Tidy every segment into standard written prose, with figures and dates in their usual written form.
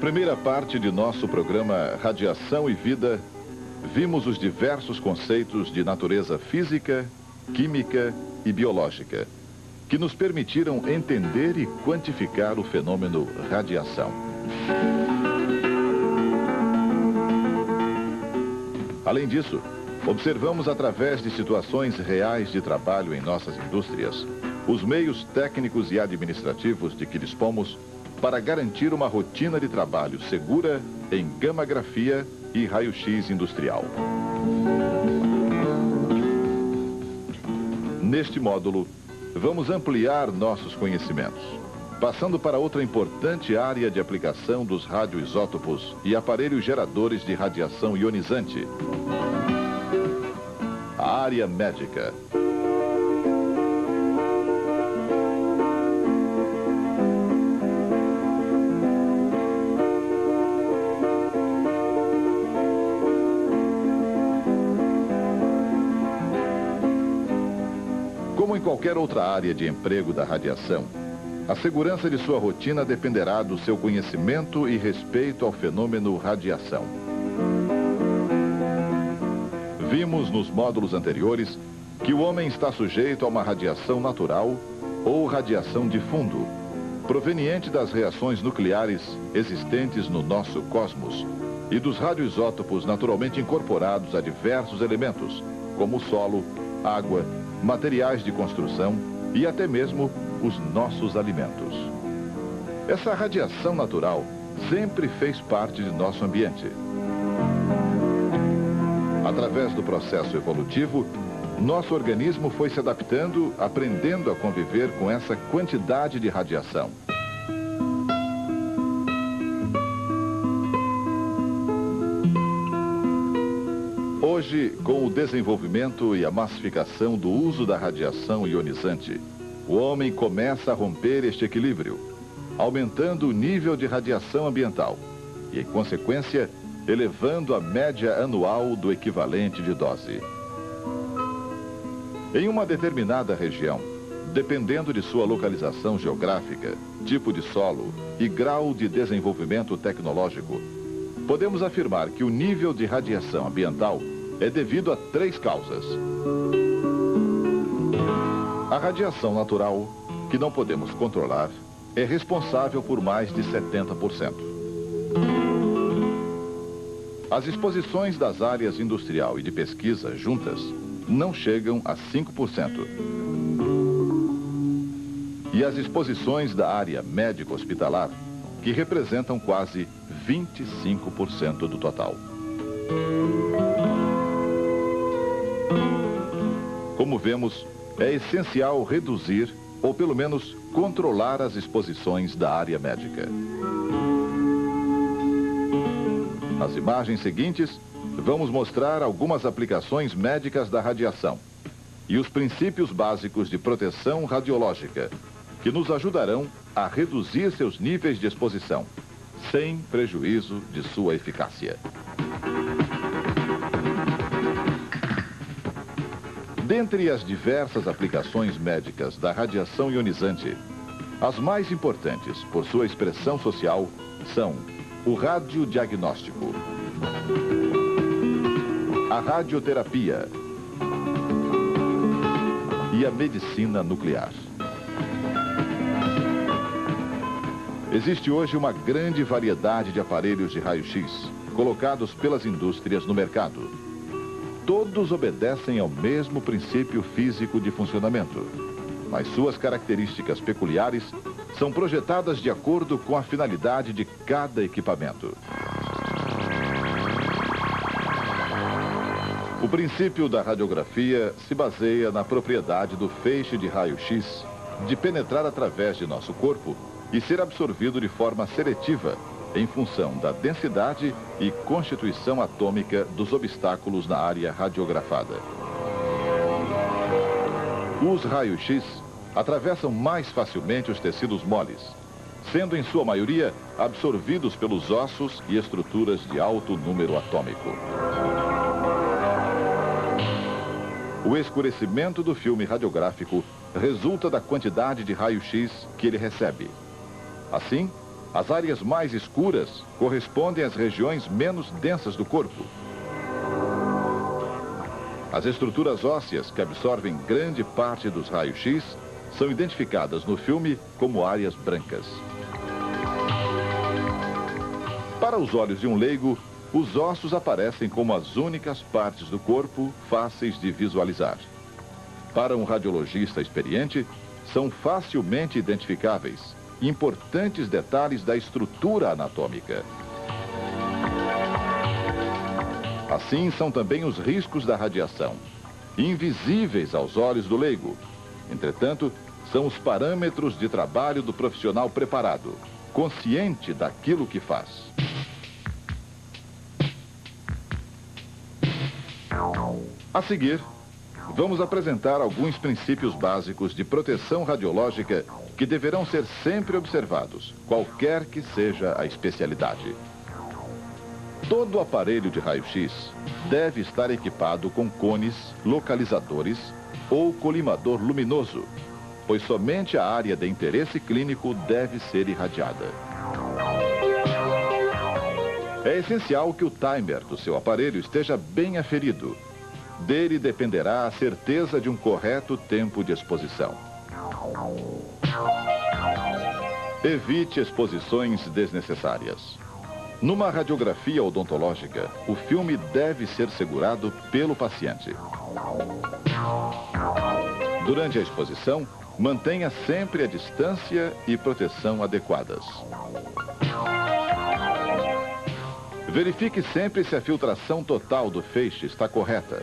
Na primeira parte de nosso programa Radiação e Vida, vimos os diversos conceitos de natureza física, química e biológica, que nos permitiram entender e quantificar o fenômeno radiação. Além disso, observamos através de situações reais de trabalho em nossas indústrias, os meios técnicos e administrativos de que dispomos para garantir uma rotina de trabalho segura em gammagrafia e raio-x industrial. Neste módulo, vamos ampliar nossos conhecimentos, passando para outra importante área de aplicação dos radioisótopos e aparelhos geradores de radiação ionizante, a área médica. Como em qualquer outra área de emprego da radiação, a segurança de sua rotina dependerá do seu conhecimento e respeito ao fenômeno radiação. Vimos nos módulos anteriores que o homem está sujeito a uma radiação natural ou radiação de fundo, proveniente das reações nucleares existentes no nosso cosmos e dos radioisótopos naturalmente incorporados a diversos elementos, como o solo, água, materiais de construção e até mesmo os nossos alimentos. Essa radiação natural sempre fez parte de nosso ambiente. Através do processo evolutivo, nosso organismo foi se adaptando, aprendendo a conviver com essa quantidade de radiação. Hoje, com o desenvolvimento e a massificação do uso da radiação ionizante, o homem começa a romper este equilíbrio, aumentando o nível de radiação ambiental e, em consequência, elevando a média anual do equivalente de dose. Em uma determinada região, dependendo de sua localização geográfica, tipo de solo e grau de desenvolvimento tecnológico, podemos afirmar que o nível de radiação ambiental é devido a 3 causas. A radiação natural, que não podemos controlar, é responsável por mais de 70%. As exposições das áreas industrial e de pesquisa juntas não chegam a 5%. E as exposições da área médico-hospitalar, que representam quase 25% do total. Como vemos, é essencial reduzir, ou pelo menos controlar as exposições da área médica. Nas imagens seguintes, vamos mostrar algumas aplicações médicas da radiação e os princípios básicos de proteção radiológica, que nos ajudarão a reduzir seus níveis de exposição, sem prejuízo de sua eficácia. Dentre as diversas aplicações médicas da radiação ionizante, as mais importantes por sua expressão social são o radiodiagnóstico, a radioterapia e a medicina nuclear. Existe hoje uma grande variedade de aparelhos de raio-x colocados pelas indústrias no mercado. Todos obedecem ao mesmo princípio físico de funcionamento, mas suas características peculiares são projetadas de acordo com a finalidade de cada equipamento. O princípio da radiografia se baseia na propriedade do feixe de raio-x de penetrar através de nosso corpo e ser absorvido de forma seletiva em função da densidade e constituição atômica dos obstáculos na área radiografada. Os raios-x atravessam mais facilmente os tecidos moles, sendo em sua maioria absorvidos pelos ossos e estruturas de alto número atômico. O escurecimento do filme radiográfico resulta da quantidade de raio-x que ele recebe. Assim, As áreas mais escuras correspondem às regiões menos densas do corpo. As estruturas ósseas que absorvem grande parte dos raios-x são identificadas no filme como áreas brancas. Para os olhos de um leigo, os ossos aparecem como as únicas partes do corpo fáceis de visualizar. Para um radiologista experiente, são facilmente identificáveis importantes detalhes da estrutura anatômica. Assim são também os riscos da radiação, invisíveis aos olhos do leigo. Entretanto, são os parâmetros de trabalho do profissional preparado, consciente daquilo que faz. A seguir, vamos apresentar alguns princípios básicos de proteção radiológica que deverão ser sempre observados, qualquer que seja a especialidade. Todo aparelho de raio-x deve estar equipado com cones, localizadores ou colimador luminoso, pois somente a área de interesse clínico deve ser irradiada. É essencial que o timer do seu aparelho esteja bem aferido. Dele dependerá a certeza de um correto tempo de exposição. Evite exposições desnecessárias. Numa radiografia odontológica, o filme deve ser segurado pelo paciente. Durante a exposição, mantenha sempre a distância e proteção adequadas. Verifique sempre se a filtração total do feixe está correta.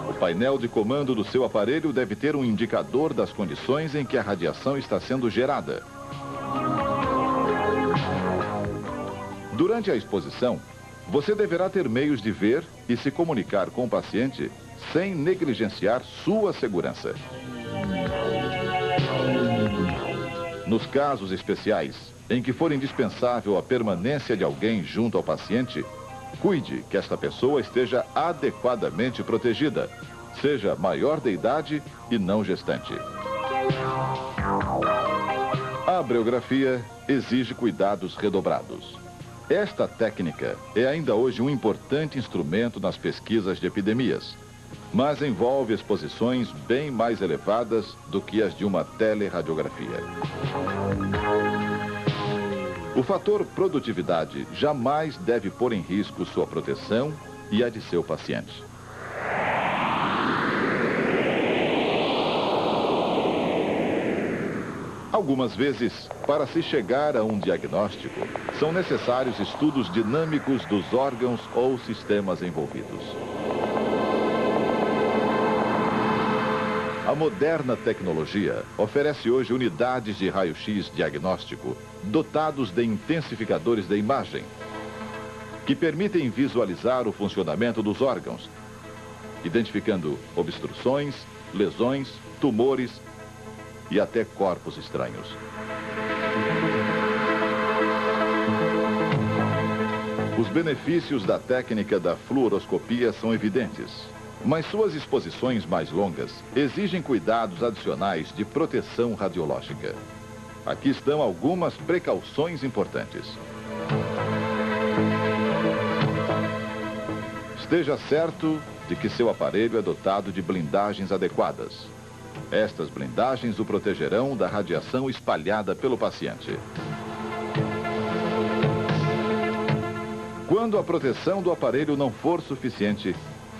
O painel de comando do seu aparelho deve ter um indicador das condições em que a radiação está sendo gerada. Durante a exposição, você deverá ter meios de ver e se comunicar com o paciente sem negligenciar sua segurança. Nos casos especiais, em que for indispensável a permanência de alguém junto ao paciente, cuide que esta pessoa esteja adequadamente protegida, seja maior de idade e não gestante. A abriografia exige cuidados redobrados. Esta técnica é ainda hoje um importante instrumento nas pesquisas de epidemias, mas envolve exposições bem mais elevadas do que as de uma teleradiografia. O fator produtividade jamais deve pôr em risco sua proteção e a de seu paciente. Algumas vezes, para se chegar a um diagnóstico, são necessários estudos dinâmicos dos órgãos ou sistemas envolvidos. A moderna tecnologia oferece hoje unidades de raio-x diagnóstico dotados de intensificadores de imagem, que permitem visualizar o funcionamento dos órgãos, identificando obstruções, lesões, tumores e até corpos estranhos. Os benefícios da técnica da fluoroscopia são evidentes, mas suas exposições mais longas exigem cuidados adicionais de proteção radiológica. Aqui estão algumas precauções importantes. Esteja certo de que seu aparelho é dotado de blindagens adequadas. Estas blindagens o protegerão da radiação espalhada pelo paciente. Quando a proteção do aparelho não for suficiente,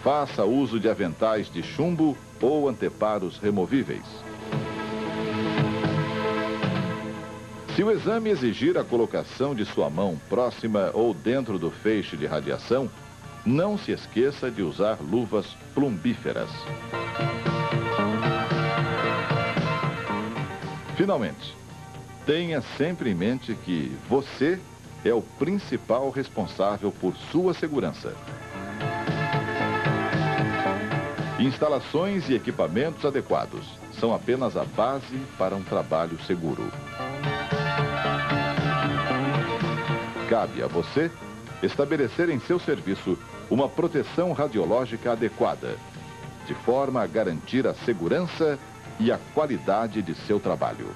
faça uso de aventais de chumbo ou anteparos removíveis. Se o exame exigir a colocação de sua mão próxima ou dentro do feixe de radiação, não se esqueça de usar luvas plumbíferas. Finalmente, tenha sempre em mente que você é o principal responsável por sua segurança. Instalações e equipamentos adequados são apenas a base para um trabalho seguro. Cabe a você estabelecer em seu serviço uma proteção radiológica adequada, de forma a garantir a segurança e a qualidade de seu trabalho.